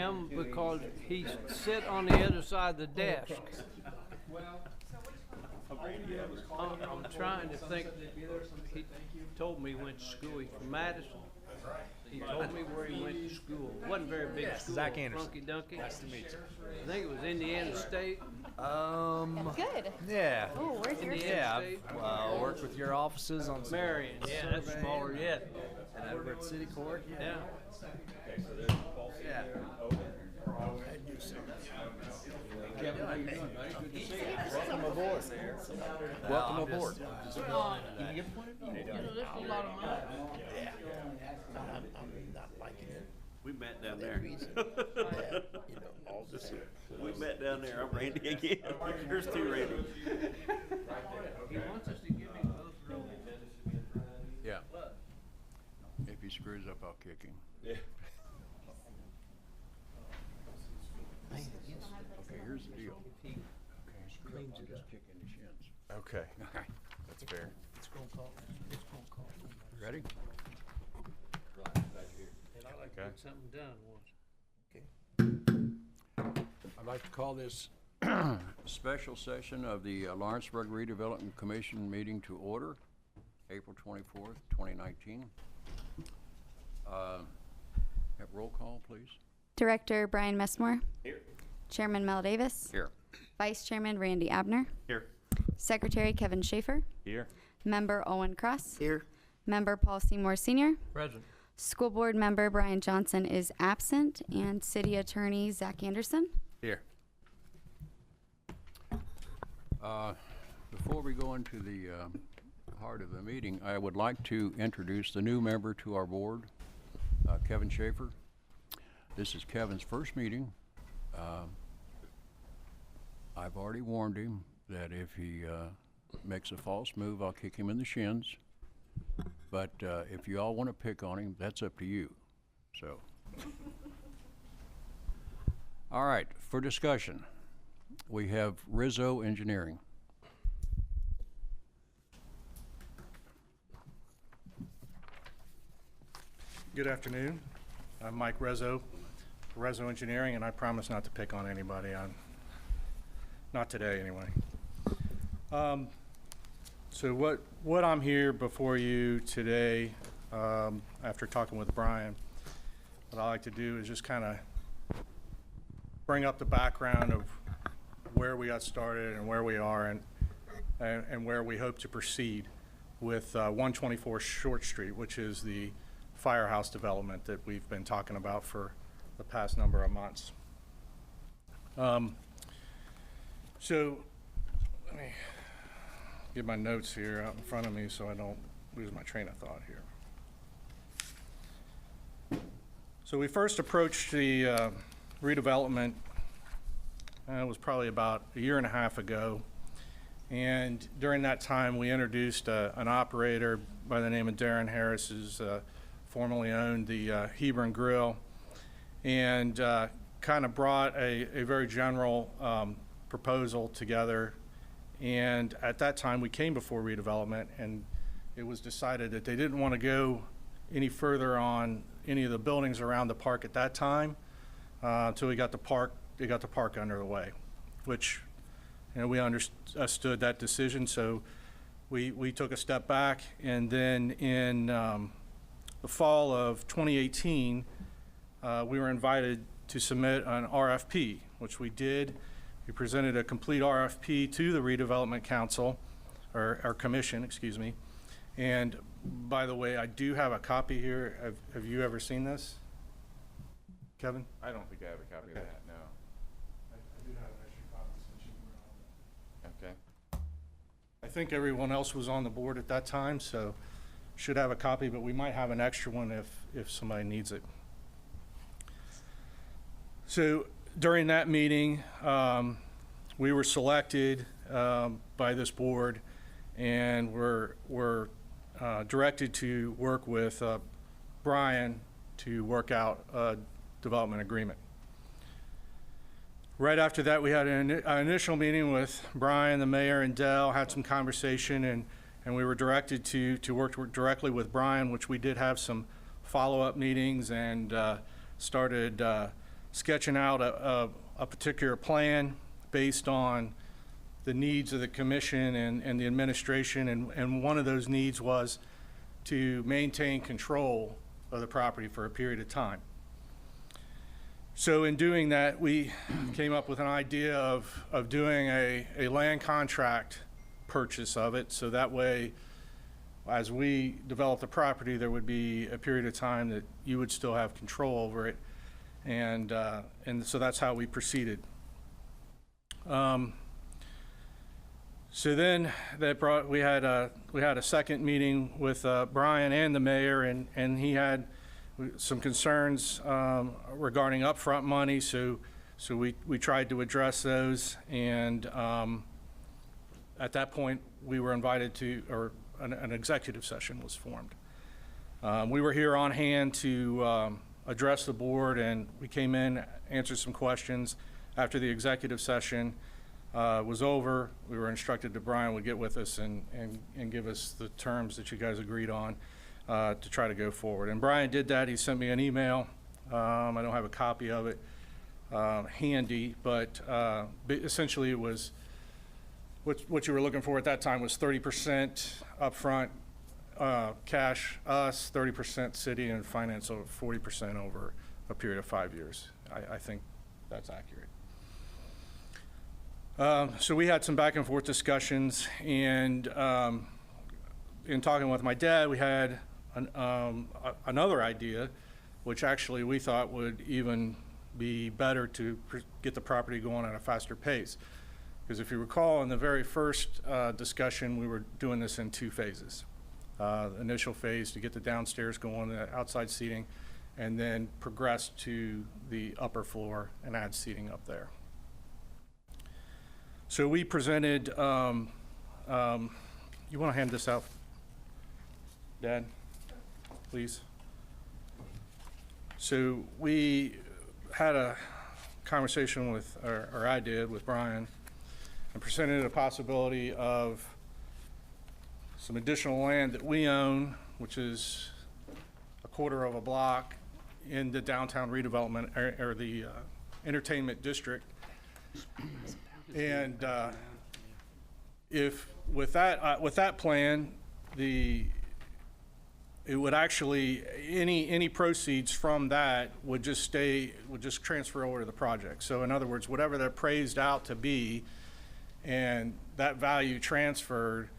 him because he sit on the other side of the desk. I'm trying to think. He told me he went to school. He's from Madison. He told me where he went to school. It wasn't very big school. Zach Anderson. Flunky Dunky. Nice to meet you. I think it was Indiana State. Good. Yeah. Oh, where's your Yeah, State. I've worked with your offices on Marion. Yeah, that's smaller yet. and over at City Court. Yeah. Yeah. Kevin, how you doing, buddy? Good to see you. Welcome aboard. Welcome aboard. You know, this is a lot of money. I'm not liking it. We met down The there. reason that, all this. We met down there. I'm Randy again. Here's two Randy. He wants us to give him both roles. Yeah. If he screws up, I'll kick him. Yeah. Okay, here's the deal. Cleans it, just kicking the shins. Okay. That's fair. Ready? And I like to Okay. get something done once. I'd like to call this a special session of the Lawrenceburg Redevelopment Commission meeting to order, April 24th, 2019. Have roll call, please. Director Brian Messmore. Here. Chairman Mel Davis. Here. Vice Chairman Randy Abner. Here. Secretary Kevin Schaefer. Here. Member Owen Cross. Here. Member Paul Seymour Sr. Present. School Board Member Brian Johnson is absent, and City Attorney Zach Anderson. Here. Before we go into the heart of the meeting, I would like to introduce the new member to our board, Kevin Schaefer. This is Kevin's first meeting. I've already warned him that if he makes a false move, I'll kick him in the shins. But if you all want to pick on him, that's up to you. So, all right, for discussion, we have Rizzo Engineering. Good afternoon. I'm Mike Rizzo, Rizzo Engineering, and I promise not to pick on anybody. Not today, anyway. So what I'm here before you today, after talking with Brian, what I like to do is just kind of bring up the background of where we got started and where we are and where we hope to proceed with 124 Short Street, which is the firehouse development that we've been talking about for the past number of months. So let me get my notes here out in front of me so I don't lose my train of thought here. So we first approached the redevelopment, it was probably about a year and a half ago. And during that time, we introduced an operator by the name of Darren Harris, who's formerly owned the Hebron Grill, and kind of brought a very general proposal together. And at that time, we came before redevelopment, and it was decided that they didn't want to go any further on any of the buildings around the park at that time until they got the park under the way, which, you know, we understood that decision. So we took a step back, and then in the fall of 2018, we were invited to submit an RFP, which we did. We presented a complete RFP to the Redevelopment Council, or Commission, excuse me. And by the way, I do have a copy here. Have you ever seen this, Kevin? I don't think I have a copy of that, no. I do have an extra copy since you were on. Okay. I think everyone else was on the board at that time, so should have a copy, but we might have an extra one if somebody needs it. So during that meeting, we were selected by this board, and we're directed to work with Brian to work out a development agreement. Right after that, we had an initial meeting with Brian, the mayor, and Dell, had some conversation, and we were directed to work directly with Brian, which we did have some follow-up meetings and started sketching out a particular plan based on the needs of the commission and the administration, and one of those needs was to maintain control of the property for a period of time. So in doing that, we came up with an idea of doing a land contract purchase of it, so that way, as we develop the property, there would be a period of time that you would still have control over it, and so that's how we proceeded. So then we had a second meeting with Brian and the mayor, and he had some concerns regarding upfront money. So we tried to address those, and at that point we were invited to, or an executive session was formed. We were here on hand to address the board, and we came in, answered some questions. After the executive session was over, we were instructed that Brian would get with us and give us the terms that you guys agreed on to try to go forward. And Brian did that. He sent me an email. I don't have a copy of it handy, but essentially it was what you were looking for at that time was 30% upfront cash, us, 30% city, and finance over 40% over a period of 5 years. I think that's accurate. So we had some back and forth discussions, and in talking with my dad, we had another idea, which actually we thought would even be better to get the property going at a faster pace. Because if you recall, in the very first discussion, we were doing this in 2 phases. The initial phase to get the downstairs going, the outside seating, and then progress to the upper floor and add seating up there. So we presented, you want to hand this out, Dad, please? So we had a conversation with, or I did, with Brian, and presented a possibility of some additional land that we own, which is a quarter of a block in the downtown redevelopment, or the entertainment district. And if with that plan, it would actually, any proceeds from that would just transfer over to the project. So in other words, whatever they're appraised out to be, and that value transferred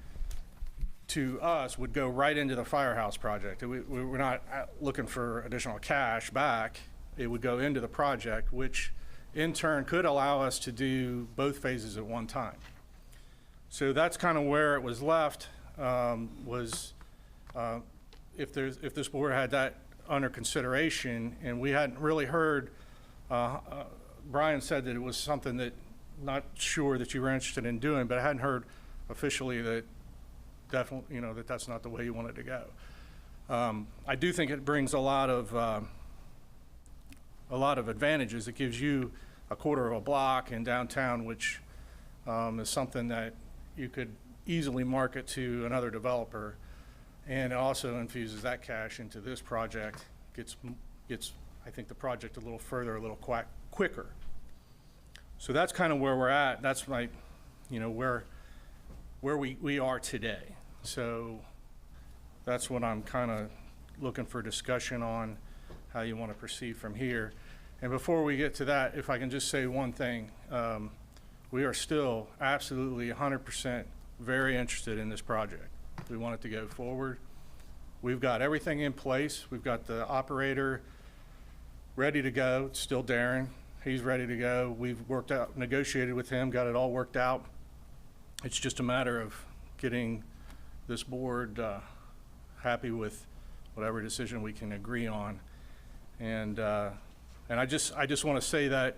to us would go right into the firehouse project. We're not looking for additional cash back. It would go into the project, which in turn could allow us to do both phases at one time. So that's kind of where it was left, if this board had that under consideration, and we hadn't really heard, Brian said that it was something that, not sure that you were interested in doing, but I hadn't heard officially that definitely, that that's not the way you wanted to go. I do think it brings a lot of advantages. It gives you a quarter of a block in downtown, which is something that you could easily market to another developer, and it also infuses that cash into this project, gets I think the project a little further, a little quicker. So that's kind of where we're at. That's where we are today. So that's what I'm kind of looking for discussion on, how you want to proceed from here. And before we get to that, if I can just say one thing, we are still absolutely 100% very interested in this project. We want it to go forward. We've got everything in place. We've got the operator ready to go. It's still Darren. He's ready to go. We've negotiated with him, got it all worked out. It's just a matter of getting this board happy with whatever decision we can agree on. And I just want to say that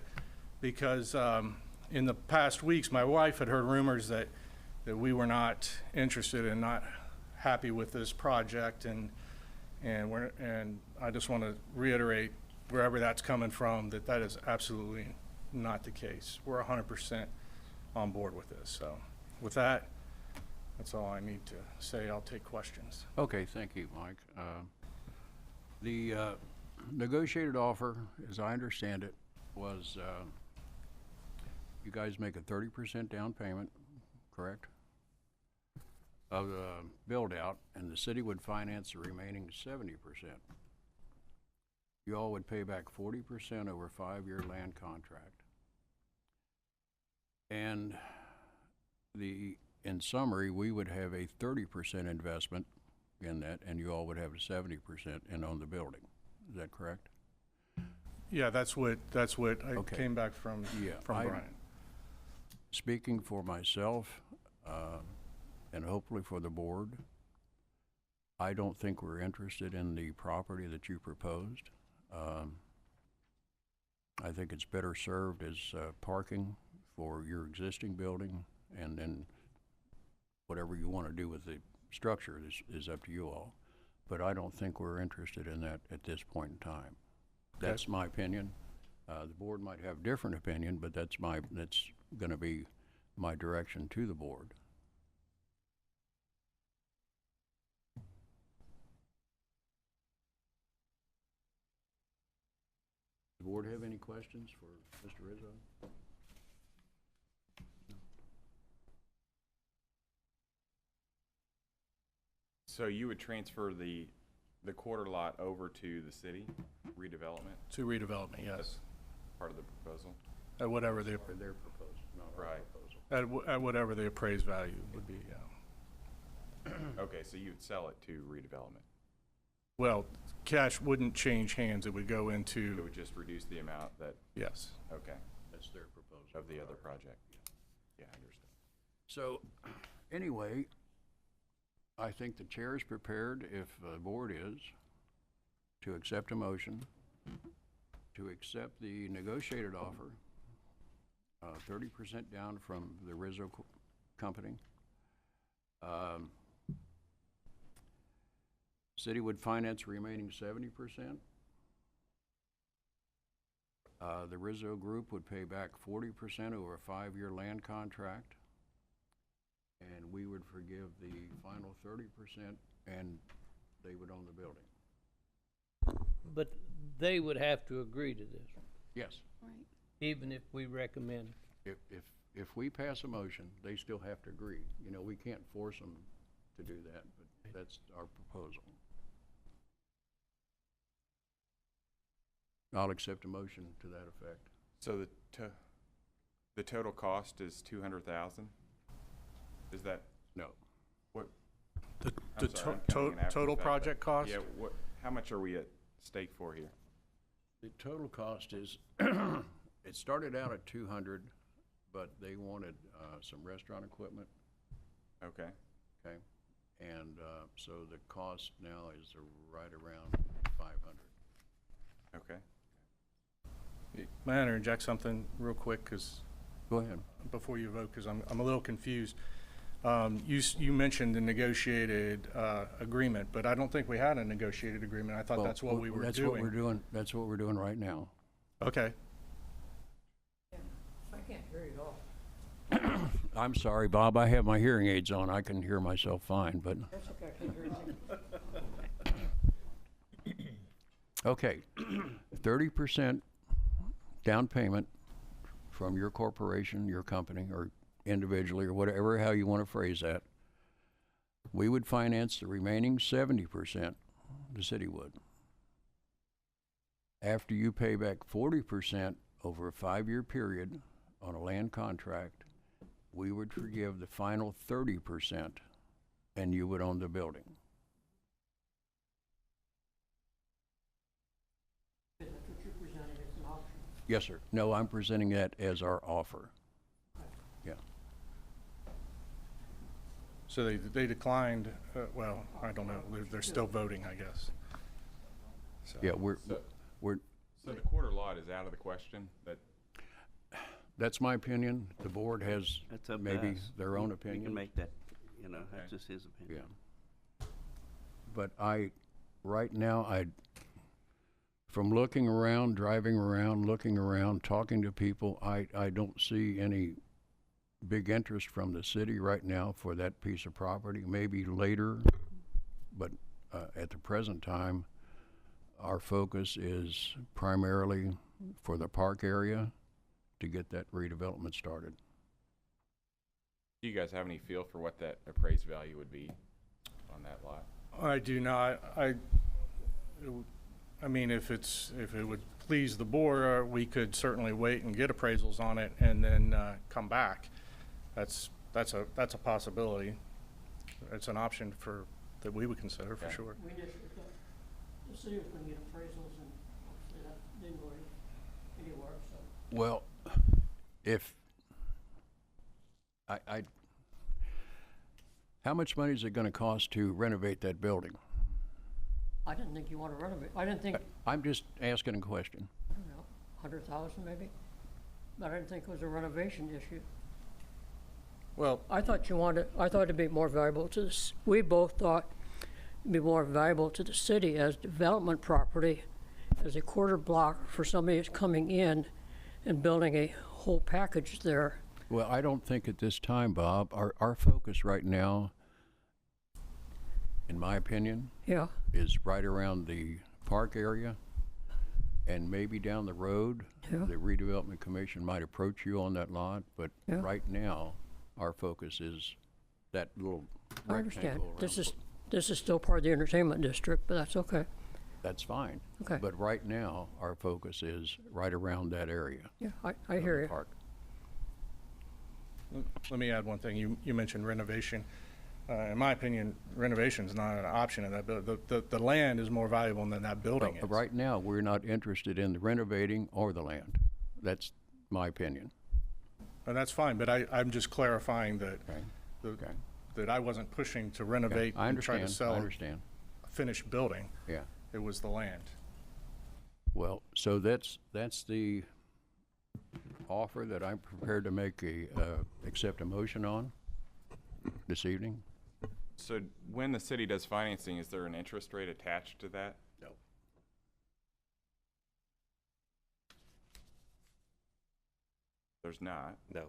because in the past weeks, my wife had heard rumors that we were not interested and not happy with this project, and I just want to reiterate, wherever that's coming from, that is absolutely not the case. We're 100% on board with this. So with that, that's all I need to say. I'll take questions. Okay, thank you, Mike. The negotiated offer, as I understand it, was, you guys make a 30% down payment, correct? Of the build-out, and the city would finance the remaining 70%. You all would pay back 40% over a 5-year land contract. And in summary, we would have a 30% investment in that, and you all would have a 70% and own the building. Is that correct? Yeah, that's what I Okay. came back from Brian. Speaking for myself, and hopefully for the board, I don't think we're interested in the property that you proposed. I think it's better served as parking for your existing building, and then whatever you want to do with the structure is up to you all. But I don't think we're interested in that at this point in time. That's my opinion. The board might have a different opinion, but that's going to be my direction to the board. Does the board have any questions for Mr. Rizzo? So you would transfer the quarter lot over to the city redevelopment, To redevelopment, yes. part of the proposal? At whatever the, For their proposal, not our Right. proposal. at whatever the appraised value would be, yeah. Okay, so you would sell it to redevelopment. Well, cash wouldn't change hands, it would go It into, would just reduce the amount that, yes. okay, That's their proposal. of the other project. Yeah, I understand. So, anyway, I think the chair is prepared, if the board is, to accept a motion to accept the negotiated offer, 30% down from the Rizzo Company. City would finance remaining 70%. The Rizzo Group would pay back 40% over a 5-year land contract. And we would forgive the final 30%, and they would own the building. But they would have to agree to this, Yes. Right. even if we recommend. If we pass a motion, they still have to agree. You know, we can't force them to do that, but that's our proposal. I'll accept a motion to that effect. So the total cost is 200,000? Is that, No. what? The I'm sorry, I'm coming in after total the fact, project but- cost? Yeah, how much are we at stake for here? The total cost is, it started out at 200, but they wanted some restaurant equipment, Okay, okay? And so the cost now is right around 500. okay. May I interject something real quick, because Go ahead. before you vote, because I'm a little confused. You mentioned the negotiated agreement, but I don't think we had a negotiated agreement. I thought that's what we were That's what we're doing. doing, that's what we're doing right now. Okay. I can't hear you all. I'm sorry, Bob, I have my hearing aids on. I can hear myself fine, but, That's okay, I can't hear you. okay. 30% down payment from your corporation, your company, or individually, or whatever, how you want to phrase that. We would finance the remaining 70%, the city would. After you pay back 40% over a 5-year period on a land contract, we would forgive the final 30%, and you would own the building. That's what you're presenting as an option. Yes, sir. No, I'm presenting that as our offer. Yeah. So they declined, well, I don't know, they're still voting, I guess. So- Yeah, So the quarter lot is out of the question? that's my opinion. The board has That's up to maybe us. their own You opinion. can make that, that's Okay. just his opinion. Yeah. But right now, from looking around, driving around, looking around, talking to people, I don't see any big interest from the city right now for that piece of property. Maybe later, but at the present time, our focus is primarily for the park area to get that redevelopment started. Do you guys have any feel for what that appraised value would be on that lot? I do not. I mean, if it would please the board, we could certainly wait and get appraisals on it and then come back. That's a possibility. It's an option that we would consider for Okay. sure. We just, the city was gonna get appraisals and obviously that didn't go anywhere, so. Well, if I how much money is it gonna cost to renovate that building? I didn't think you wanna renovate, I didn't think, I'm just asking a question. I don't know, 100,000 maybe? But I didn't think it was a renovation issue. Well, I thought it'd be more valuable to this, we both thought it'd be more valuable to the city as development property, as a quarter block for somebody who's coming in and building a whole package there. Well, I don't think at this time, Bob, our focus right now, in my opinion, Yeah, is right around the park area, and maybe down the road, Yeah. the redevelopment commission might approach you on that lot, but Yeah. right now, our focus is that little I understand. rectangle around. This is still part of the entertainment district, but that's okay. That's fine. Okay. But right now, our focus is right around that area. Yeah, I of hear the you. park. let me add one thing. You mentioned renovation. In my opinion, renovation is not an option in that building. The land is more valuable than that building is. Right now, we're not interested in the renovating or the land. That's my opinion. And that's fine, but I'm just clarifying that, Okay. Okay. that I wasn't pushing to renovate I and try to understand, I sell understand. a finished building. Yeah. It was the land. Well, so that's the offer that I'm prepared to make accept a motion on this evening. So when the city does financing, is there an interest rate attached to that? No. There's not. No.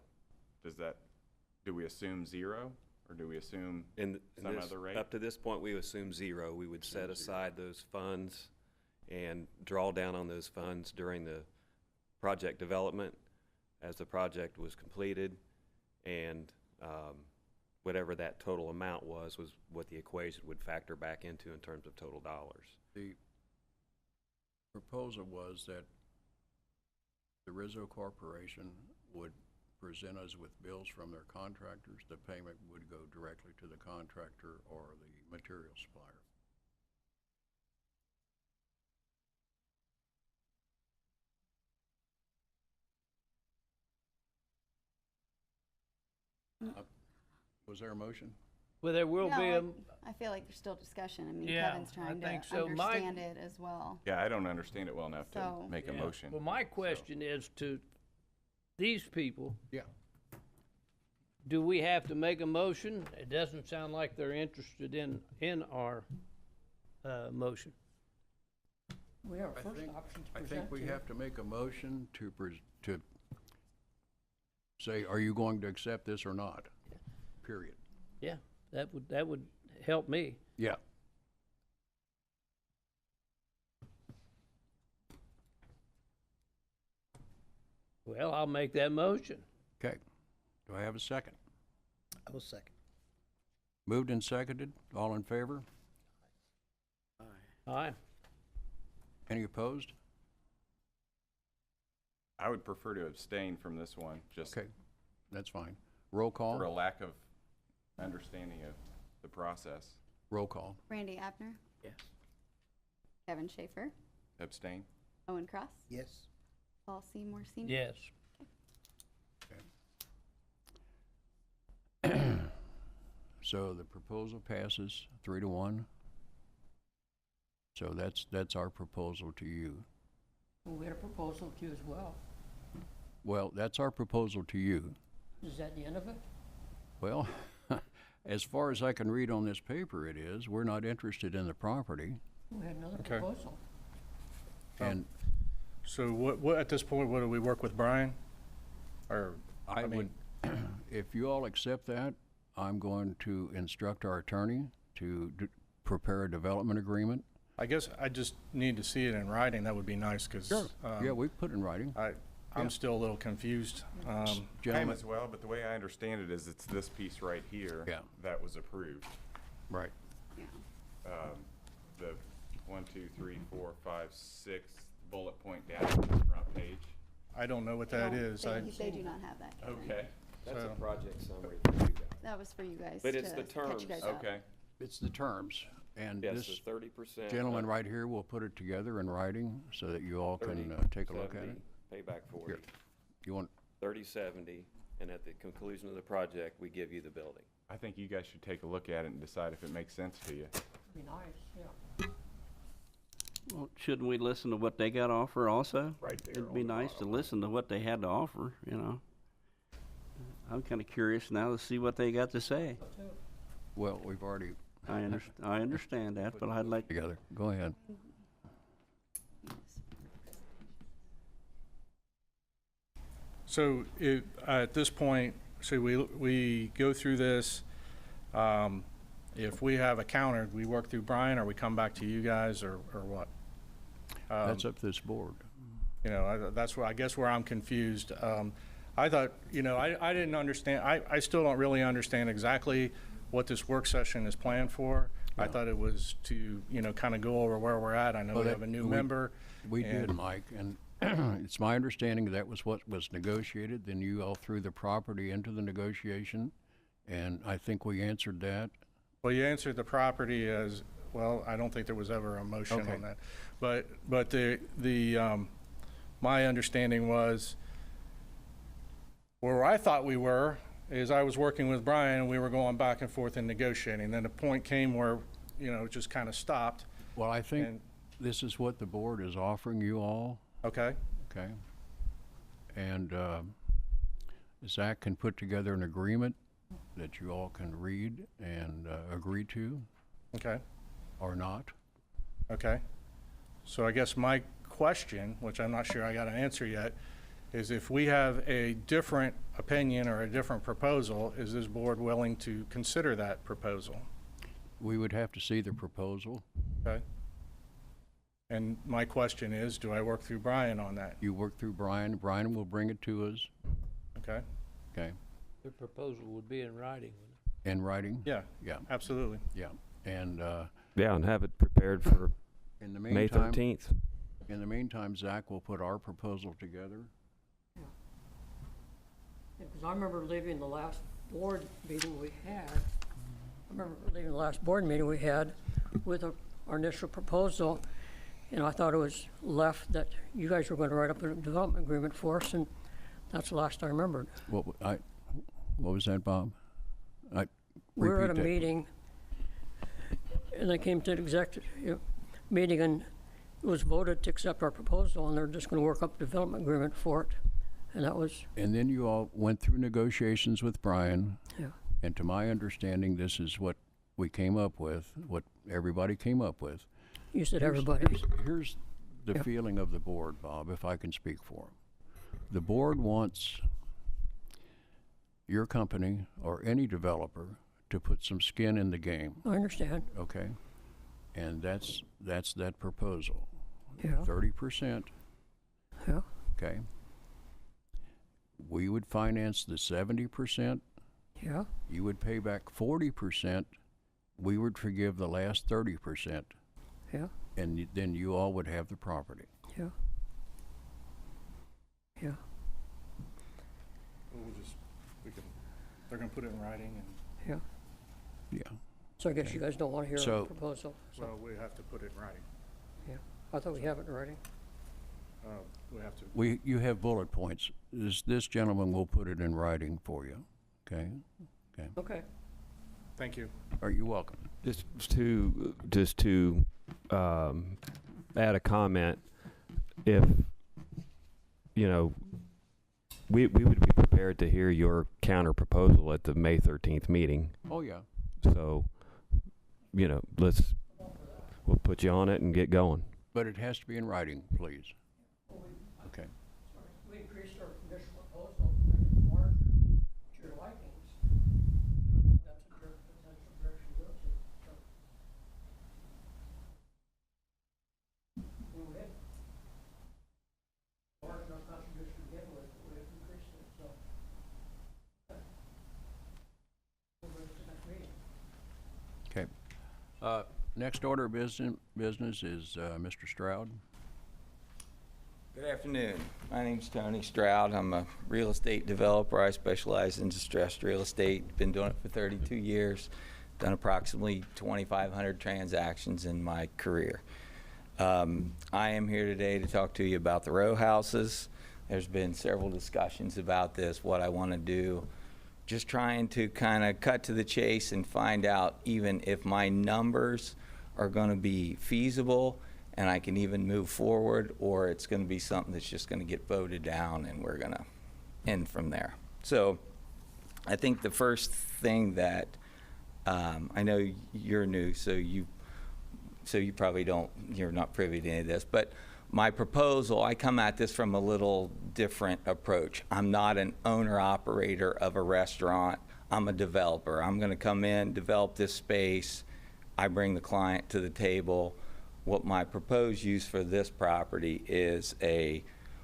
Do we assume zero, or do we assume In some this, other rate? up to this point, we assume zero. We would set aside those funds and draw down on those funds during the project development as the project was completed, and whatever that total amount was what the equation would factor back into in terms of total dollars. The proposal was that the Rizzo Corporation would present us with bills from their contractors. The payment would go directly to the contractor or the material supplier. Was there a motion? Well, there will be a, I feel like there's still discussion. I mean, Yeah, Kevin's I trying to think so. My- understand it as well. Yeah, I don't understand it well enough to So- make a yeah. motion. Well, my question is to these people, Yeah. do we have to make a motion? It doesn't sound like they're interested in our, motion. We have a I first think- option to I present think we to you. have to make a motion to say, are you going to accept this or not? Period. Yeah, that would help me. Yeah. Well, I'll make that motion. Okay. Do I have a second? I will second. Moved and seconded. All in favor? Aye. Any opposed? I would prefer to abstain from this one, just Okay, that's fine. Roll for a call. lack of understanding of the process. Roll call. Randy Abner, Yes. Kevin Schaefer, Abstain? Owen Cross, Yes. Paul Seymour Senior. Yes. So the proposal passes 3-1. So that's our proposal to you. We had a proposal to you as well. Well, that's our proposal to you. Is that the end of it? Well, as far as I can read on this paper, it is. We're not interested in the property. We had another Okay. proposal. And So what, at this point, what do we work with Brian? Or, I would, if you all accept that, I'm going to instruct our attorney to prepare a development agreement I guess I just need to see it in writing. That would be nice, because Sure. Yeah, we put it in writing. I'm Yeah. still a little confused. I am Gentlemen, as well, but the way I understand it is it's this piece right here Yeah. that was approved. right. Yeah. The 1, 2, 3, 4, 5, 6 bullet point down on the front page. I don't know what that is. They do not have that. Kevin. Okay, That's a So- project summary for you guys. That was for you guys But it's to the catch you terms. guys up. okay. It's the terms, and Yes, this the 30%. gentleman right here will put it together in writing so that you all can take a look at it. Payback 40. Here. You want, 30/70, and at the conclusion of the project, we give you the building. I think you guys should take a look at it and decide if it makes sense to you. Be nice, yeah. Well, shouldn't we listen to what they got to offer also? Right there It'd on be the nice to listen to what they had to offer, you know. I'm kind of curious now to see what they got to say. well, we've already I understand that, but I'd like, together. Go ahead. So at this point, so we go through this. If we have a counter, we work through Brian, or we come back to you guys, or what? That's up to this board. You know, that's where, I guess where I'm confused. I thought, you know, I didn't understand, I still don't really understand exactly what this work session is planned for. I Yeah. thought it was to, you know, kind of go over where we're at. I know Well, we that- have a new we- member. We did, and- Mike, and it's my understanding that was what was negotiated, then you all threw the property into the negotiation, and I think we answered that. Well, you answered the property as, well, I don't think there was ever a motion Okay. on that. But my understanding was, where I thought we were, is I was working with Brian, and we were going back and forth and negotiating. Then the point came where, you know, it just kind of stopped. Well, I think And- this is what the board is offering you all, Okay? okay? And Zach can put together an agreement that you all can read and agree to, Okay? or not. Okay. So I guess my question, which I'm not sure I got an answer yet, is if we have a different opinion or a different proposal, is this board willing to consider that proposal? We would have to see the proposal. Okay? And my question is, do I work through Brian on that? You work through Brian. Brian will bring it to us, Okay? okay? The proposal would be in writing. In writing? Yeah, Yeah, absolutely. yeah. And Yeah, and have it prepared for in the May meantime, 13th. in the meantime, Zach will put our proposal together. Because I remember leaving the last board meeting we had, with our initial proposal, and I thought it was left that you guys were going to write up a development agreement for us, and that's the last I remembered. What was that, Bob? We were at a Repeat that. meeting, and they came to an executive meeting, and it was voted to accept our proposal, and they're just going to work up a development agreement for it, and that was, And then you all went through negotiations with Brian, yeah. and to my understanding, this is what we came up with, what everybody came up with. You said everybody. Here's the Yeah. feeling of the board, Bob, if I can speak for them. The board wants your company or any developer to put some skin in the game, I understand, okay? And that's that proposal. yeah, 30%, yeah, okay? We would finance the 70%. yeah, You would pay back 40%. We would forgive the last 30%. yeah, And then you all would have the property. yeah. Yeah, They're gonna put it in writing, and, yeah. Yeah. So I guess you guys don't want to hear So- a proposal, so, well, we have to put it in writing. I thought we have it in writing. We have to. You have bullet points. This gentleman will put it in writing for you, okay? Okay. Thank you. Are you welcome? Just to add a comment, if, you know, we would be prepared to hear your counter proposal at the May 13th meeting. Oh, yeah. So, you know, we'll put you on it and get going. But it has to be in writing, please. Okay. We increased our initial proposal to make it larger to your likings. That's a potential direction to go to, so. Next order of business is Mr. Stroud. Good afternoon. My name's Tony Stroud. I'm a real estate developer. I specialize in distressed real estate. Been doing it for 32 years. Done approximately 2,500 transactions in my career. I am here today to talk to you about the row houses. There's been several discussions about this, what I want to do. Just trying to kind of cut to the chase and find out even if my numbers are going to be feasible and I can even move forward, or it's going to be something that's just going to get voted down and we're going to end from there. So I think the first thing that I know you're new, so you probably you're not privy to any of this, but my proposal, I come at this from a little different approach. I'm not an owner-operator of a restaurant. I'm a developer. I'm going to come in, develop this space. I bring the client to the table. What my proposed use for this property is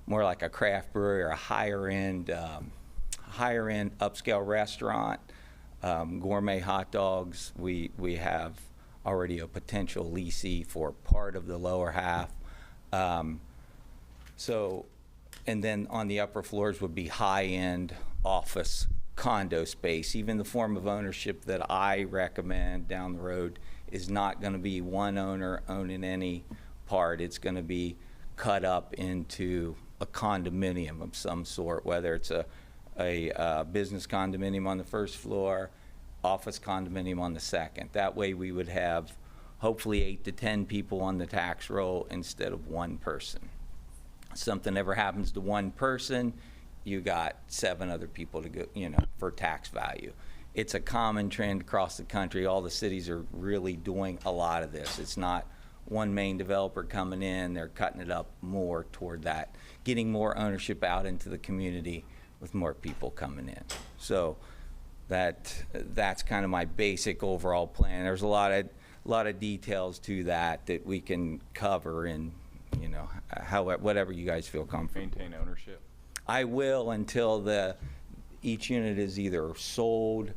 more like a craft brewery or a higher-end upscale restaurant, gourmet hot dogs. We have already a potential leasee for part of the lower half. And then on the upper floors would be high-end office condo space. Even the form of ownership that I recommend down the road is not going to be one owner owning any part. It's going to be cut up into a condominium of some sort, whether it's a business condominium on the first floor, office condominium on the second. That way we would have hopefully 8 to 10 people on the tax roll instead of one person. Something ever happens to one person, you got 7 other people to go, for tax value. It's a common trend across the country. All the cities are really doing a lot of this. It's not one main developer coming in, they're cutting it up more toward that, getting more ownership out into the community with more people coming in. So that's kind of my basic overall plan. There's a lot of details to that we can cover in, whatever you guys feel comfortable. Maintain ownership? I will until each unit is either sold,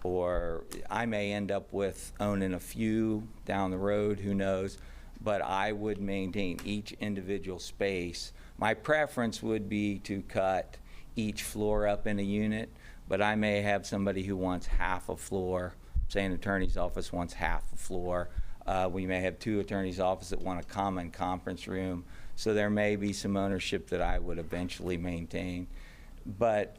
or I may end up with owning a few down the road, who knows, but I would maintain each individual space. My preference would be to cut each floor up in a unit, but I may have somebody who wants half a floor. Say an attorney's office wants half a floor. We may have 2 attorneys' offices that want a common conference room. So there may be some ownership that I would eventually maintain. But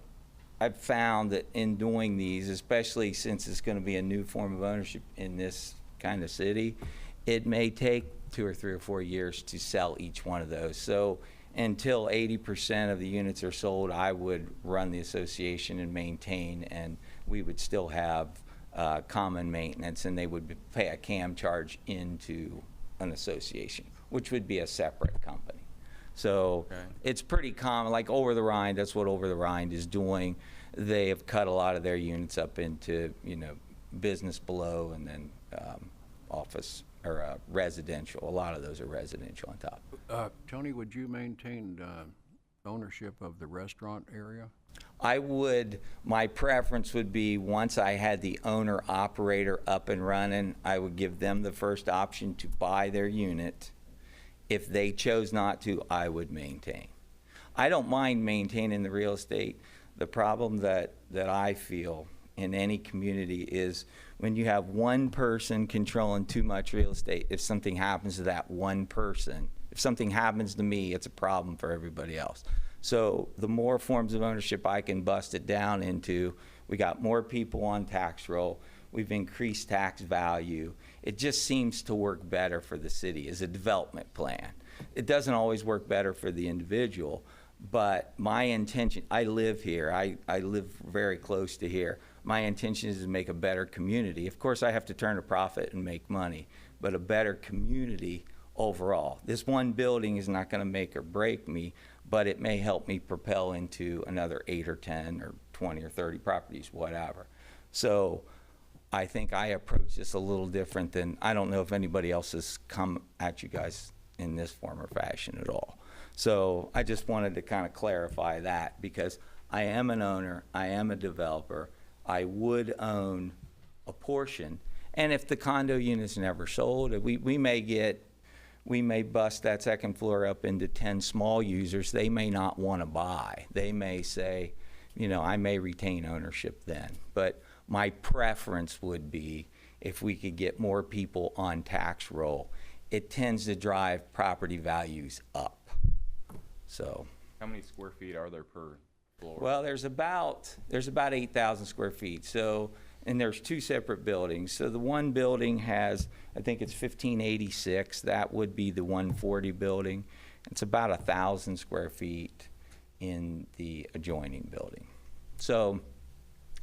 I've found that in doing these, especially since it's going to be a new form of ownership in this kind of city, it may take 2 or 3 or 4 years to sell each one of those. So until 80% of the units are sold, I would run the association and maintain, and we would still have common maintenance, and they would pay a CAM charge into an association, which would be a separate company. So It's pretty common, like Over the Rhine, that's what Over the Rhine is doing. They have cut a lot of their units up into, business below, and then office or residential. A lot of those are residential on top. Tony, would you maintain ownership of the restaurant area? I would. My preference would be, once I had the owner operator up and running, I would give them the first option to buy their unit. If they chose not to, I would maintain. I don't mind maintaining the real estate. The problem that I feel in any community is when you have one person controlling too much real estate. If something happens to that one person, if something happens to me, it's a problem for everybody else. So the more forms of ownership I can bust it down into, we got more people on tax roll, we've increased tax value. It just seems to work better for the city as a development plan. It doesn't always work better for the individual, but my intention, I live here, I live very close to here. My intention is to make a better community. Of course, I have to turn a profit and make money, but a better community overall. This one building is not going to make or break me, but it may help me propel into another 8 or 10 or 20 or 30 properties, whatever. So I think I approach this a little different than, I don't know if anybody else has come at you guys in this form or fashion at all. So I just wanted to kind of clarify that, because I am an owner, I am a developer, I would own a portion, And if the condo unit's never sold, we may bust that second floor up into 10 small users. They may not want to buy. They may say, I may retain ownership then. But my preference would be if we could get more people on tax roll. It tends to drive property values up. So, How many square feet are there per floor? well, there's about 8,000 square feet. So, and there's two separate buildings. So the one building has, I think it's 1586. That would be the 140 building. It's about 1,000 square feet in the adjoining building. So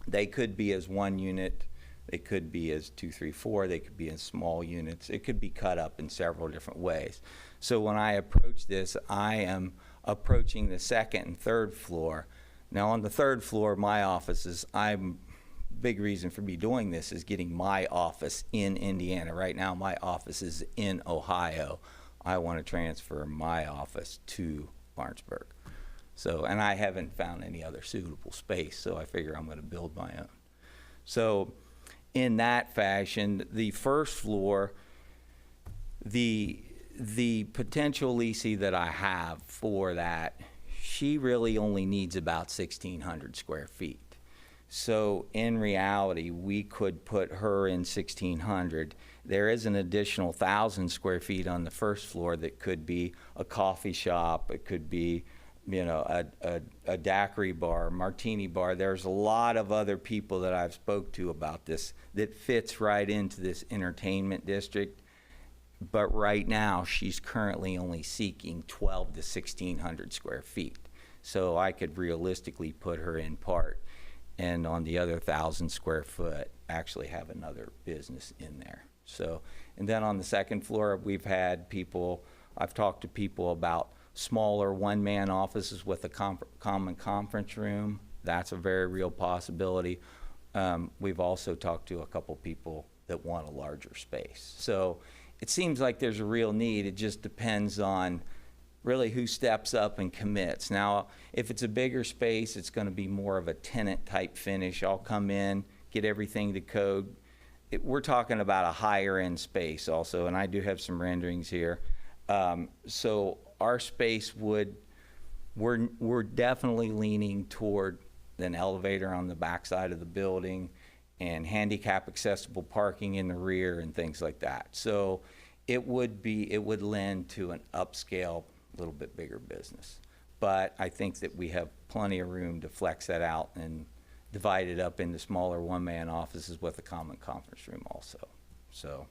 they could be as one unit. They could be as 2, 3, 4. They could be in small units. It could be cut up in several different ways. So when I approach this, I am approaching the second and third floor. Now on the third floor, my offices, big reason for me doing this is getting my office in Indiana. Right now, my office is in Ohio. I want to transfer my office to Lawrenceburg. So, and I haven't found any other suitable space, so I figure I'm going to build my own. So, in that fashion, the first floor, the potential leasee that I have for that, she really only needs about 1,600 square feet. So in reality, we could put her in 1,600. There is an additional 1,000 square feet on the first floor that could be a coffee shop. It could be, a daiquiri bar, martini bar. There's a lot of other people that I've spoke to about this that fits right into this entertainment district. But right now, she's currently only seeking 1,200 to 1,600 square feet. So I could realistically put her in part, and on the other 1,000 square foot, actually have another business in there. So, and then on the second floor, I've talked to people about smaller one-man offices with a common conference room. That's a very real possibility. We've also talked to a couple people that want a larger space. So it seems like there's a real need. It just depends on really who steps up and commits. Now, if it's a bigger space, it's going to be more of a tenant type finish. I'll come in, get everything to code. We're talking about a higher end space also, and I do have some renderings here. So our space we're definitely leaning toward an elevator on the backside of the building and handicap accessible parking in the rear and things like that. So it would lend to an upscale, little bit bigger business. But I think that we have plenty of room to flex that out and divide it up into smaller one-man offices with a common conference room also. So,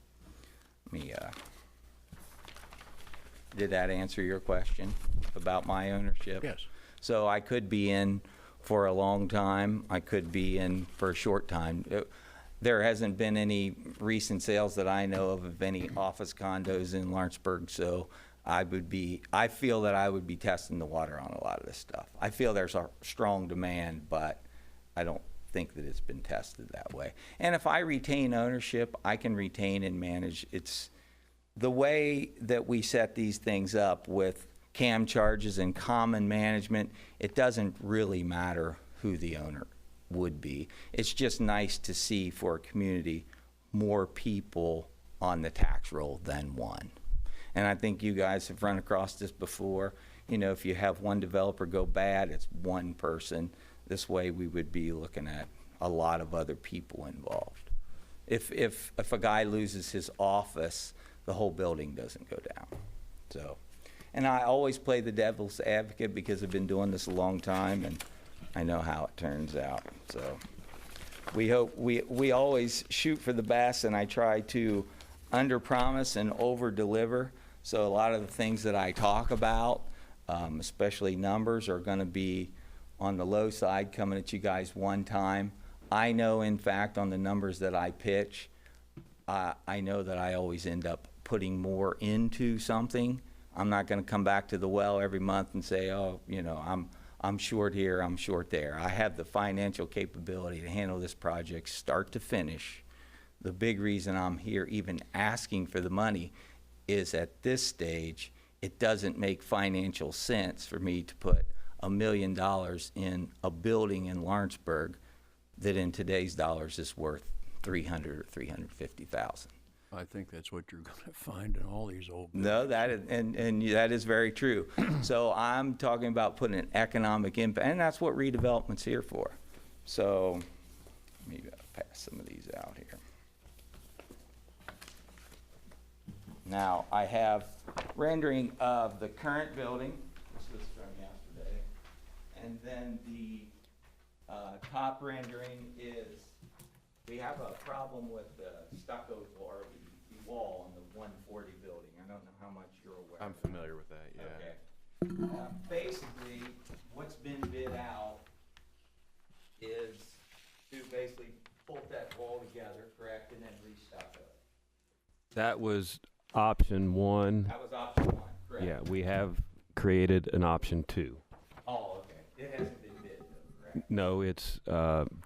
did that answer your question about my ownership? Yes. So I could be in for a long time. I could be in for a short time. There hasn't been any recent sales that I know of any office condos in Lawrenceburg, so I feel that I would be testing the water on a lot of this stuff. I feel there's a strong demand, but I don't think that it's been tested that way. And if I retain ownership, I can retain and manage. It's the way that we set these things up with CAM charges and common management. It doesn't really matter who the owner would be. It's just nice to see for a community more people on the tax roll than one. And I think you guys have run across this before. If you have one developer go bad, it's one person. This way we would be looking at a lot of other people involved. If a guy loses his office, the whole building doesn't go down. So, and I always play the devil's advocate because I've been doing this a long time and I know how it turns out. So we always shoot for the best, and I try to under-promise and over-deliver. So a lot of the things that I talk about, especially numbers, are going to be on the low side, coming at you guys one time. I know, in fact, on the numbers that I pitch, I know that I always end up putting more into something. I'm not going to come back to the well every month and say, oh, I'm short here, I'm short there. I have the financial capability to handle this project start to finish. The big reason I'm here even asking for the money is at this stage, it doesn't make financial sense for me to put $1 million in a building in Lawrenceburg that in today's dollars is worth 300 or 350,000. I think that's what you're gonna find in all these old buildings. No, that is, and that is very true. So I'm talking about putting an economic impact, and that's what redevelopment's here for. So maybe I'll pass some of these out here. Now, I have rendering of the current building. This was from yesterday. And then the top rendering is, we have a problem with the stucco or the wall on the 140 building. I don't know how much you're aware I'm of that. familiar with that, yeah. Okay. Basically, what's been bid out is to basically bolt that wall together, correct, and then re-stucco it. That was option one. That was option one, correct? Yeah, we have created an option two. Oh, okay. It hasn't been bid though, correct? No, it's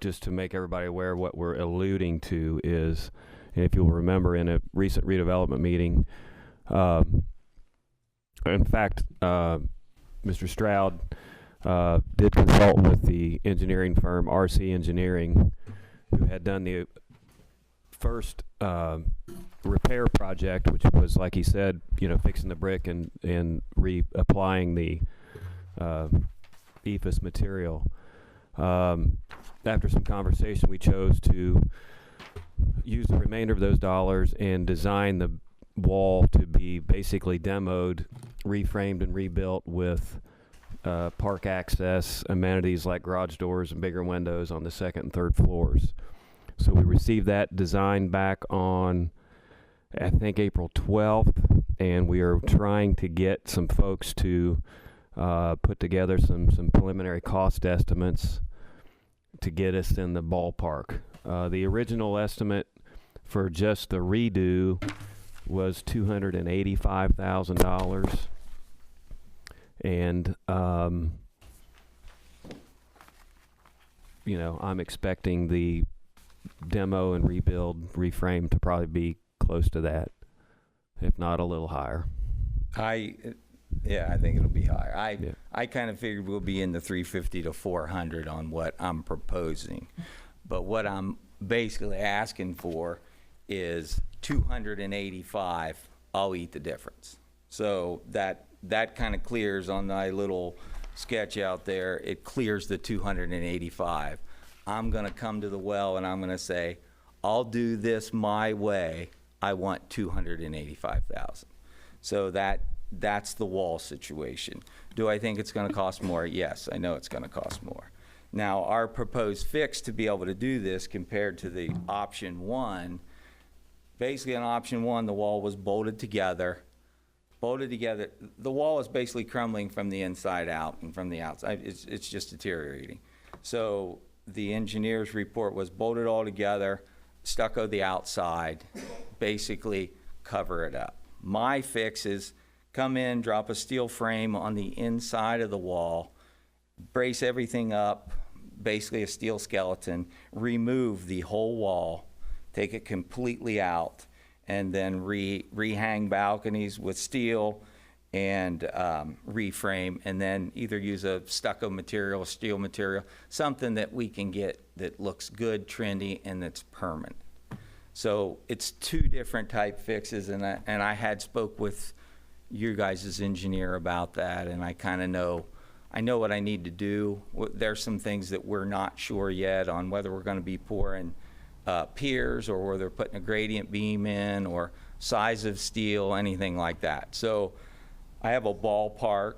just to make everybody aware, what we're alluding to is, and if you'll remember in a recent redevelopment meeting, in fact, Mr. Stroud did consult with the engineering firm RC Engineering, who had done the first repair project, which was, like he said, fixing the brick and reapplying the EFS material. After some conversation, we chose to use the remainder of those dollars and design the wall to be basically demoed, reframed, and rebuilt with park access, amenities like garage doors and bigger windows on the second and third floors. So we received that design back on, I think, April 12th, and we are trying to get some folks to put together some preliminary cost estimates to get us in the ballpark. The original estimate for just the redo was $285,000, and I'm expecting the demo and rebuild, reframe to probably be close to that, if not a little higher. Yeah, I think it'll be higher. Yeah. I kind of figured we'll be in the 350 to 400 on what I'm proposing. But what I'm basically asking for is 285. I'll eat the difference. So that kind of clears on my little sketch out there. It clears the 285. I'm going to come to the well and I'm going to say, I'll do this my way. I want 285,000. So that's the wall situation. Do I think it's going to cost more? Yes, I know it's going to cost more. Now, our proposed fix to be able to do this compared to the option one, basically on option one, the wall was bolted together. The wall is basically crumbling from the inside out and from the outside. It's just deteriorating. So the engineer's report was bolted all together, stucco the outside, basically cover it up. My fix is come in, drop a steel frame on the inside of the wall, brace everything up, basically a steel skeleton, remove the whole wall, take it completely out, and then rehang balconies with steel and reframe, and then either use a stucco material, steel material, something that we can get that looks good, trendy, and that's permanent. So it's two different type fixes, and I had spoke with you guys' engineer about that, and I kind of know, I know what I need to do. There's some things that we're not sure yet on whether we're going to be pouring piers or whether they're putting a gradient beam in or size of steel, anything like that. So I have a ballpark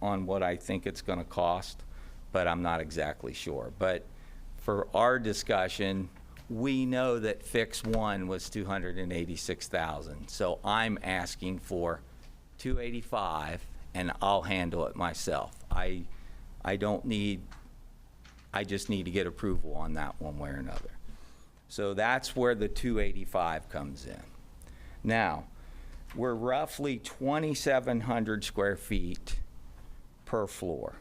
on what I think it's going to cost, but I'm not exactly sure. But for our discussion, we know that fix one was $286,000. So I'm asking for $285, and I'll handle it myself. I just need to get approval on that one way or another. So that's where the $285 comes in. Now, we're roughly 2,700 square feet per floor.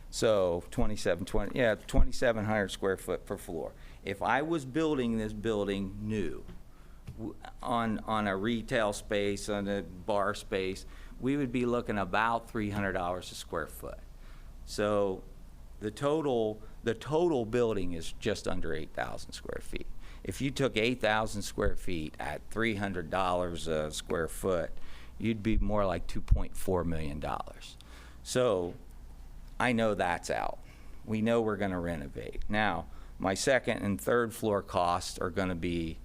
So 2,700 square foot per floor. If I was building this building new, on a retail space, on a bar space, we would be looking about $300 a square foot. So the total building is just under 8,000 square feet. if you took 8,000 square feet at $300 a square foot, you'd be more like $2.4 million. So I know that's out. We know we're going to renovate. Now, my second and third floor costs are going to be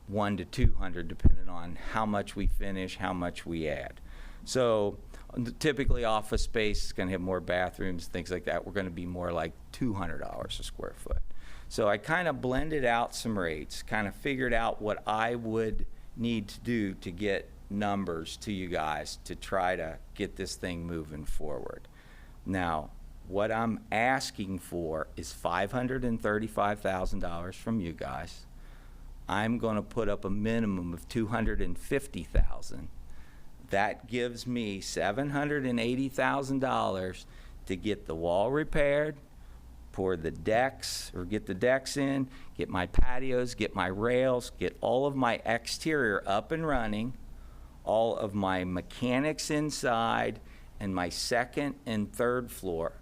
1 to 200, depending on how much we finish, how much we add. So typically office space is going to have more bathrooms, things like that. We're going to be more like $200 a square foot. So I kind of blended out some rates, kind of figured out what I would need to do to get numbers to you guys to try to get this thing moving forward. Now, what I'm asking for is $535,000 from you guys. I'm going to put up a minimum of $250,000. That gives me $780,000 to get the wall repaired, pour the decks, or get the decks in, get my patios, get my rails, get all of my exterior up and running, all of my mechanics inside, and my second and third floor,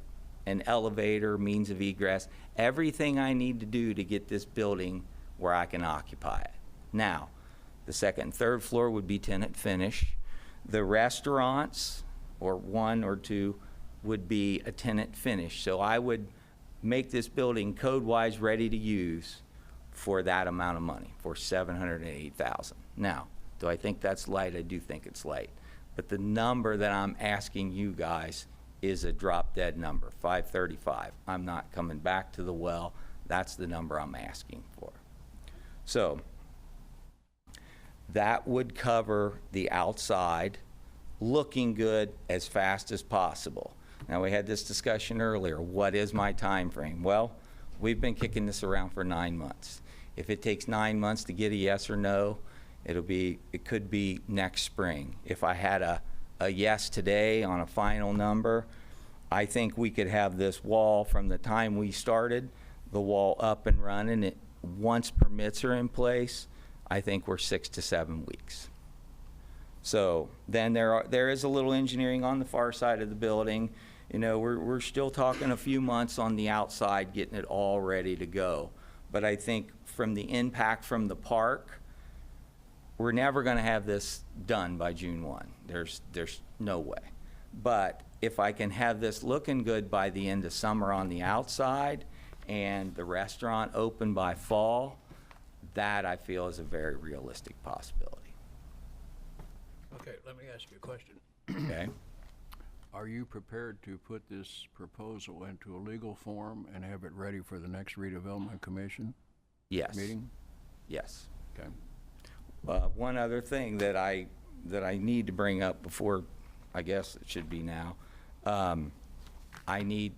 an elevator, means of egress, everything I need to do to get this building where I can occupy it. Now, the second and third floor would be tenant finish. The restaurants, or one or two, would be a tenant finish. So I would make this building code-wise ready to use for that amount of money, for $780,000. Now, do I think that's light? I do think it's light. But the number that I'm asking you guys is a drop-dead number, 535. I'm not coming back to the well. That's the number I'm asking for. So that would cover the outside, looking good as fast as possible. Now, we had this discussion earlier. What is my time frame? Well, we've been kicking this around for 9 months. If it takes 9 months to get a yes or no, it could be next spring. If I had a yes today on a final number, I think we could have this wall from the time we started, the wall up and running. Once permits are in place, I think we're 6 to 7 weeks. So then there is a little engineering on the far side of the building. You know, we're still talking a few months on the outside, getting it all ready to go. But I think from the impact from the park, we're never going to have this done by June 1. There's no way. But if I can have this looking good by the end of summer on the outside and the restaurant open by fall, that I feel is a very realistic possibility. Okay, let me ask you a question. Okay? Are you prepared to put this proposal into a legal form and have it ready for the next redevelopment commission Yes. meeting? Yes. Okay. One other thing that I need to bring up before, I guess it should be now, I need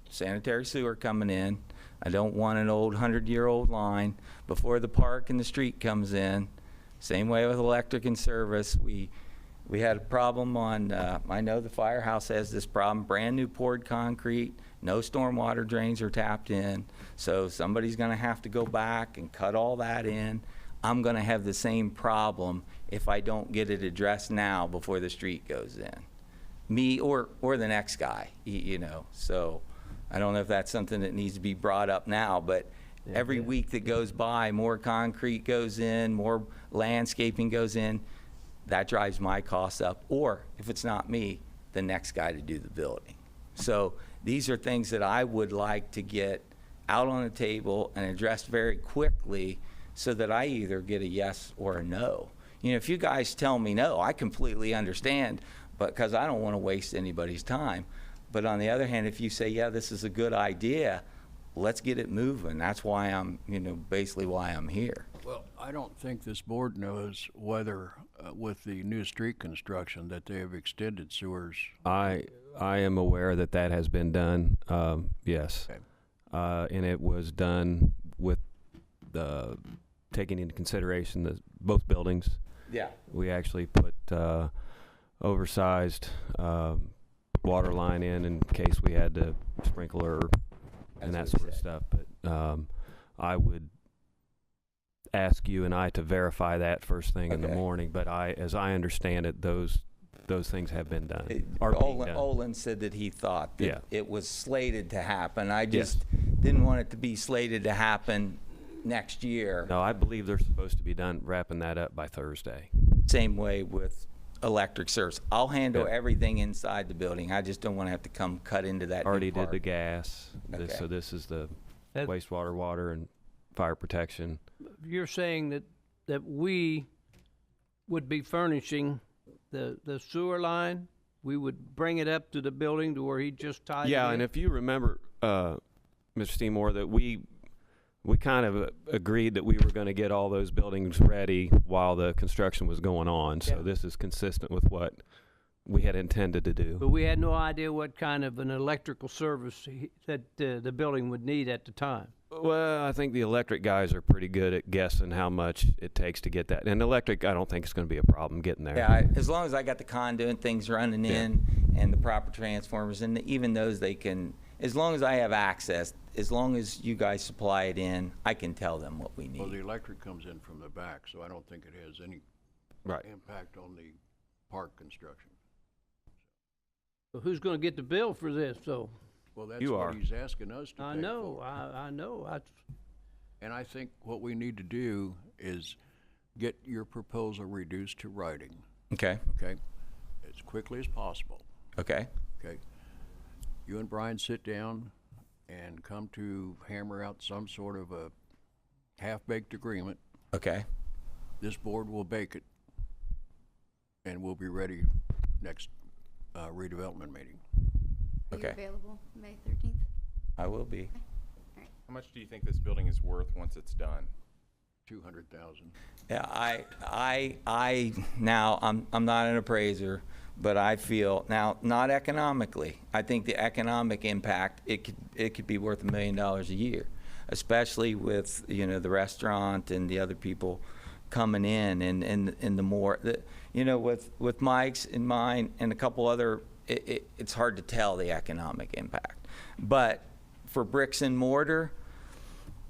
sanitary sewer coming in. I don't want an old 100-year-old line before the park and the street comes in. Same way with electric and service. We had a problem on, I know the firehouse has this problem, brand new poured concrete, no stormwater drains are tapped in, so somebody's gonna have to go back and cut all that in. I'm gonna have the same problem if I don't get it addressed now before the street goes in. Me or the next guy, you know. So I don't know if that's something that needs to be brought up now, but every week that goes by, more concrete goes in, more landscaping goes in. That drives my costs up. Or if it's not me, the next guy to do the building. So these are things that I would like to get out on the table and addressed very quickly so that I either get a yes or a no. You know, if you guys tell me no, I completely understand, but because I don't want to waste anybody's time. But on the other hand, if you say, yeah, this is a good idea, let's get it moving. That's why I'm, you know, basically why I'm here. Well, I don't think this board knows whether, with the new street construction, that they have extended sewers. I am aware that that has been done, yes. Okay. And it was done with taking into consideration both buildings. Yeah. We actually put oversized water line in case we had to sprinkler and that sort of stuff. But I would ask you and I to verify that first thing in the morning. But as I understand it, those things have been done. Olin said that he thought that it was slated to happen. I just didn't want it to be slated to happen next year. No, I believe they're supposed to be done wrapping that up by Thursday. Same way with electric service. I'll handle Yeah. everything inside the building. I just don't want to have to come cut into that new Already did part. the gas, Okay. so this is the That- wastewater, water, and fire protection. You're saying that we would be furnishing the sewer line? We would bring it up to the building to where he just tied it Yeah, in? and if you remember, Mr. Seymour, that we kind of agreed that we were going to get all those buildings ready while the construction was going on. So Yeah. this is consistent with what we had intended to do. But we had no idea what kind of an electrical service that the building would need at the time. Well, I think the electric guys are pretty good at guessing how much it takes to get that. And electric, I don't think it's going to be a problem getting there. Yeah, as long as I got the conduit, things running in, and the proper transformers, and even those they can, as long as I have access, as long as you guys supply it in, I can tell them what we Well, the need. electric comes in from the back, so I don't think it has any Right. impact on the park construction. So who's gonna get the bill for this, though? Well, that's You what are. he's asking us to pay I know, for. I know, And I think what we need to do is get your proposal reduced to writing, Okay, okay? As quickly as possible, okay, okay? You and Brian sit down and come to hammer out some sort of a half-baked agreement. okay. This board will bake it, and we'll be ready next redevelopment meeting. Are you Okay. available May 13th? I will be. How much do you think this building is worth once it's done? 200,000. Yeah, now, I'm not an appraiser, but I feel, now, not economically. I think the economic impact, it could be worth $1 million a year, especially with, the restaurant and the other people coming in and the more, with Mike's and mine and a couple other, it's hard to tell the economic impact. But for bricks and mortar,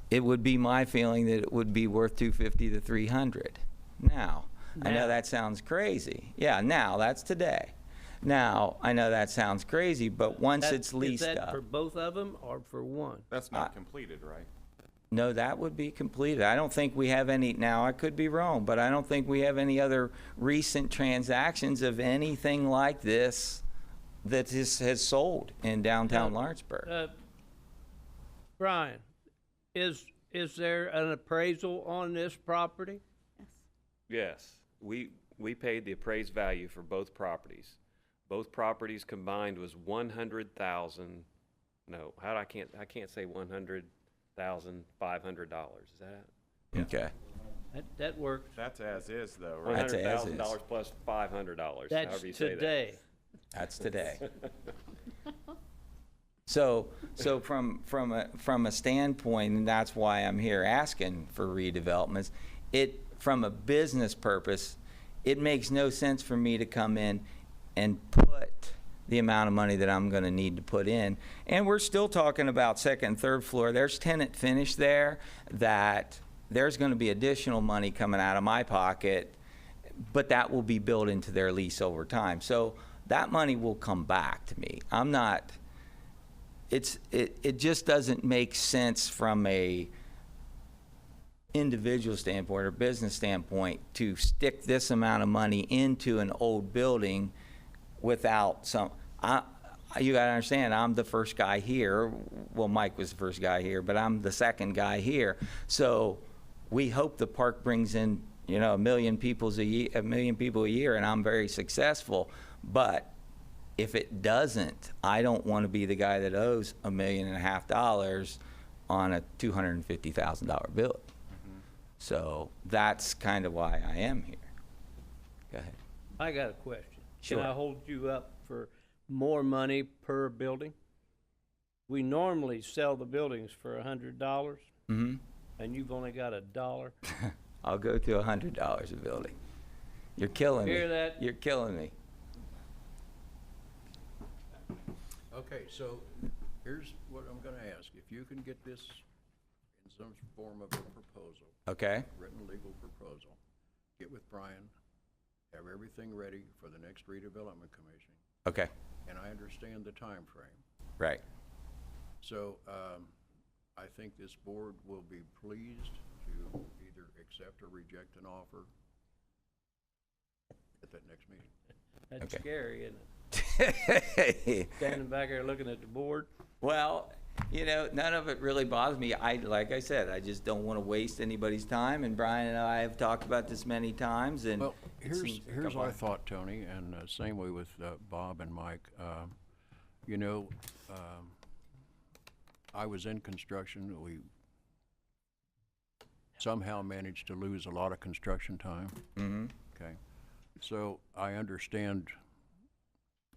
it would be my feeling that it would be worth 250 to 300. Now, I know Now. that sounds crazy. Yeah, now, that's today. Now, I know that sounds crazy, but once it's leased Is that up. for both of them or for one? That's not completed, right? No, that would be completed. I don't think we have any, now I could be wrong, but I don't think we have any other recent transactions of anything like this that has sold in downtown Lawrenceburg. Brian, is there an appraisal on this property? Yes, we paid the appraised value for both properties. Both properties combined was 100,000. No, I can't say $100,500. Is that it? Okay. That works. That's as is though, right? That's as is. $100,000 plus $500. That's however you say that. today. That's today. So from a standpoint, and that's why I'm here asking for redevelopments, from a business purpose, it makes no sense for me to come in and put the amount of money that I'm gonna need to put in. And we're still talking about second and third floor. There's tenant finish there that there's gonna be additional money coming out of my pocket, but that will be built into their lease over time. So that money will come back to me. It just doesn't make sense from a individual standpoint or business standpoint to stick this amount of money into an old building without you gotta understand, I'm the first guy here. Well, Mike was the first guy here, but I'm the second guy here. So we hope the park brings in, 1 million people a year, and I'm very successful. But if it doesn't, I don't want to be the guy that owes $1.5 million on a $250,000 bill. So that's kind of why I am here. Go ahead. I got a question. Sure. Can I hold you up for more money per building? We normally sell the buildings for $100, Mm-hmm. and you've only got $1. I'll go to $100 a building. You're killing me. Hear that? You're killing me. Okay, so here's what I'm gonna ask. If you can get this in some form of a proposal, Okay? written legal proposal, get with Brian, have everything ready for the next redevelopment commission, Okay. and I understand the time frame. Right. So, I think this board will be pleased to either accept or reject an offer at that next meeting. That's Okay. scary, isn't it? Standing back there looking at the board. Well, you know, none of it really bothers me. Like I said, I just don't want to waste anybody's time, and Brian and I have talked about this many times, and Well, it seems like here's a our lot. thought, Tony, and same way with Bob and Mike. You know, I was in construction. We somehow managed to lose a lot of construction time. Mm-hmm. Okay, so I understand.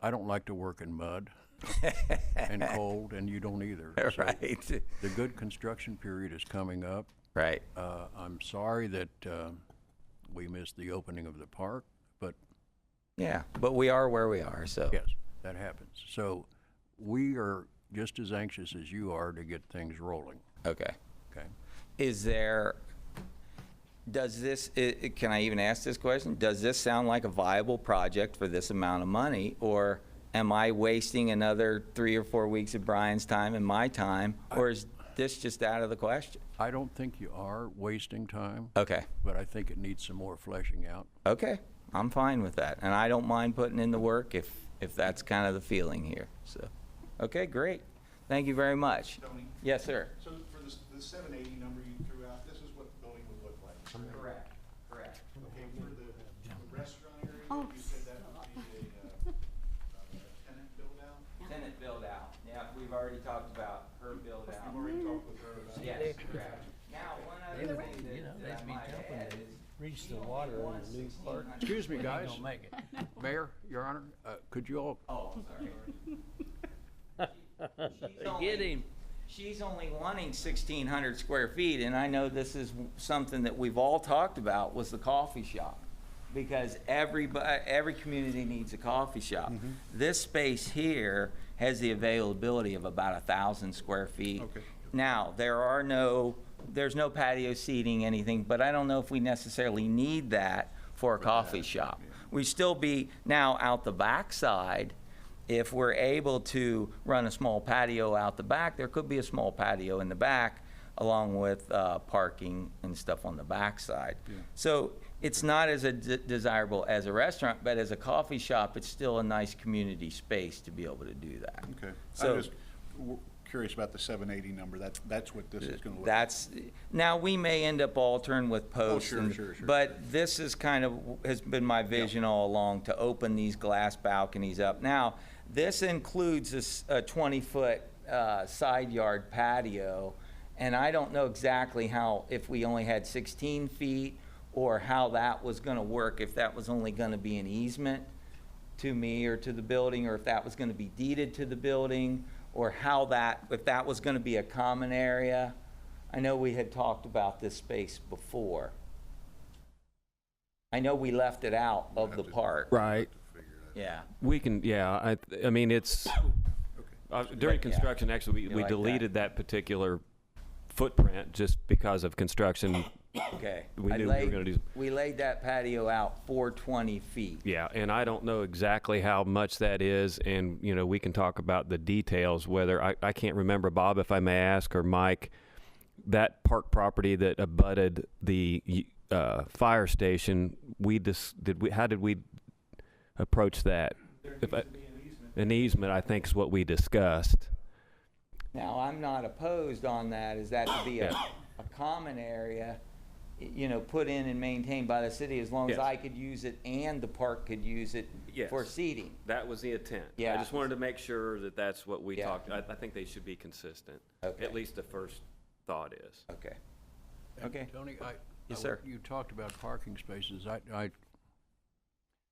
I don't like to work in mud and cold, and you don't either. So Right. the good construction period is coming up. Right. I'm sorry that we missed the opening of the park, but Yeah, but we are where we are, so. yes, that happens. So we are just as anxious as you are to get things rolling, Okay. okay? Does this, can I even ask this question? Does this sound like a viable project for this amount of money? Or am I wasting another 3 or 4 weeks of Brian's time and my time? Or is this just out of the question? I don't think you are wasting time, Okay, but I think it needs some more fleshing out. okay, I'm fine with that. And I don't mind putting in the work if that's kind of the feeling here, so. Okay, great. Thank you very much. Tony? Yes, sir. So for the 780 number you threw out, this is what the building would look like? Correct, correct. Okay, for the restaurant area, Oh, you said that would be a tenant build-out? Tenant build out. Yeah, we've already talked about her build out. You've already talked with her about it? Yes, correct. Now, one other thing that I might add is. Reach the water in the new park. Excuse me, guys. Don't make it. Mayor, Your Honor, could you all, Oh, I'm sorry. Get him. She's only wanting 1,600 square feet, and I know this is something that we've all talked about, was the coffee shop. Because every community needs a coffee shop. This space here has the availability of about 1,000 square feet. Okay. Now, there's no patio seating, anything, but I don't know if we necessarily need that for a coffee shop. We still be, now out the backside, if we're able to run a small patio out the back, there could be a small patio in the back along with parking and stuff on the backside. So it's not as desirable as a restaurant, but as a coffee shop, it's still a nice community space to be able to do that. Okay. So- I'm just curious about the 780 number. That's what this is gonna look like. That's, now, we may end up altering with posts. sure, sure. But this is kind of, has been my vision all along, to open these glass balconies up. Now, this includes a 20-foot side yard patio, and I don't know exactly how, if we only had 16 feet, or how that was gonna work, if that was only gonna be an easement to me or to the building, or if that was gonna be deeded to the building, or how that, if that was gonna be a common area. I know we had talked about this space before. I know we left it out of the park. Right. Yeah, We can, yeah, I mean, it's, during Yeah. construction, actually, You we like deleted that particular footprint just because of construction. okay. We I knew we were laid- gonna do- We laid that patio out 420 feet. Yeah, and I don't know exactly how much that is, and, you know, we can talk about the details, whether, I can't remember, Bob, if I may ask, or Mike, that park property that abutted the fire station, how did we approach that? An easement, I think, is what we discussed. Now, I'm not opposed on that, is that to be a common area, you know, put in and maintained by the city, as long as Yes. I could use it and the park could use it for Yes. seating. That was the intent. Yeah. I just wanted to make sure that that's what we Yeah. talked, I think they should be consistent. Okay. At least the first thought is. Okay. Okay. Tony, Yes, sir. You talked about parking spaces. I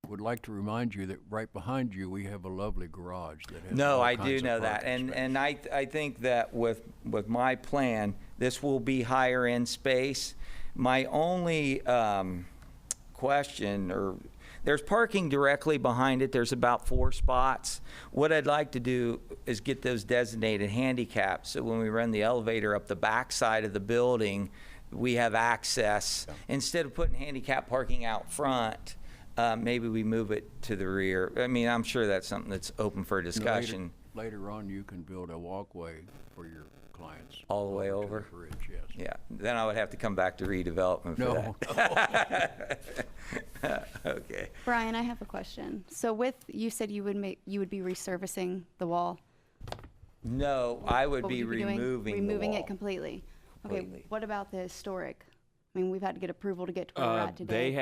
would like to remind you that right behind you, we have a lovely garage that has No, all I kinds do of know that, parking space. and I think that with my plan, this will be higher end space. My only question, or there's parking directly behind it. There's about 4 spots. What I'd like to do is get those designated handicaps, so when we run the elevator up the back side of the building, we have access. Instead of putting handicap parking out front, maybe we move it to the rear. I mean, I'm sure that's something that's open for discussion. later on, you can build a walkway for your clients. All the way to over? the bridge, yes. Yeah, then I would have to come back to redevelopment for No. that. Okay. Brian, I have a question. So you said you would be resurfacing the wall? No, I would What be you doing? removing the Removing wall. it completely? Completely. Okay, what about the historic? I mean, we've had to get approval to get to where we're at today.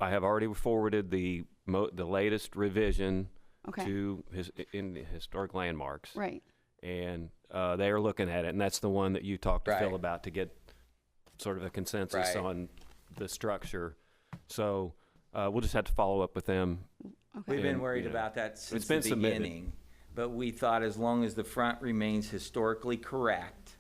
I have already forwarded the latest revision Okay. to in the historic landmarks. Right. And they are looking at it, and that's the one that you talked to Phil Right. about to get sort of a consensus Right. on the structure. So we'll just have to follow up with them. Okay. We've been And, worried you know, about that since it's been the submitted. beginning. But we thought as long as the front remains historically correct,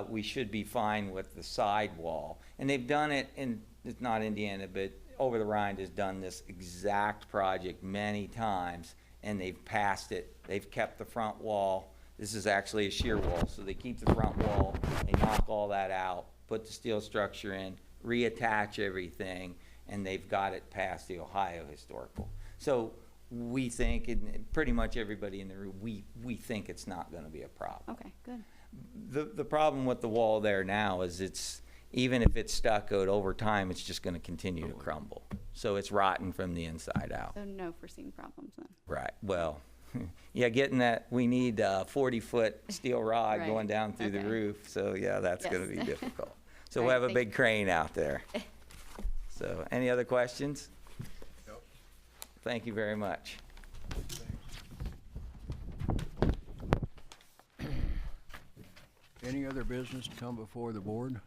we should be fine with the side wall. And they've done it in, it's not Indiana, but Over the Rhine has done this exact project many times, and they've passed it. They've kept the front wall. This is actually a shear wall, so they keep the front wall, they knock all that out, put the steel structure in, reattach everything, and they've got it past the Ohio Historical. So we think, and pretty much everybody in the room, we think it's not gonna be a problem. Okay, good. The problem with the wall there now is it's, even if it's stuccoed, over time, it's just gonna continue to crumble. So it's rotten from the inside out. So no foreseen problems then? Right, well, yeah, getting that, we need a 40-foot steel rod Right, going down through the okay. roof, so yeah, that's gonna Yes. be difficult. So All we'll right, have a thank big crane out there. So, any other questions? Nope. Thank you very much. Any other business to come before the board?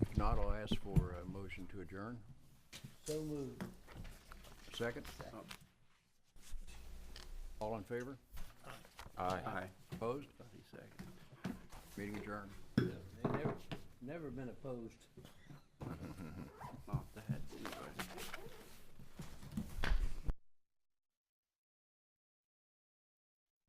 If not, I'll ask for a motion to adjourn. So moved. Second? All in favor? Aye. Opposed? Meeting adjourned. They never been opposed. Off the head.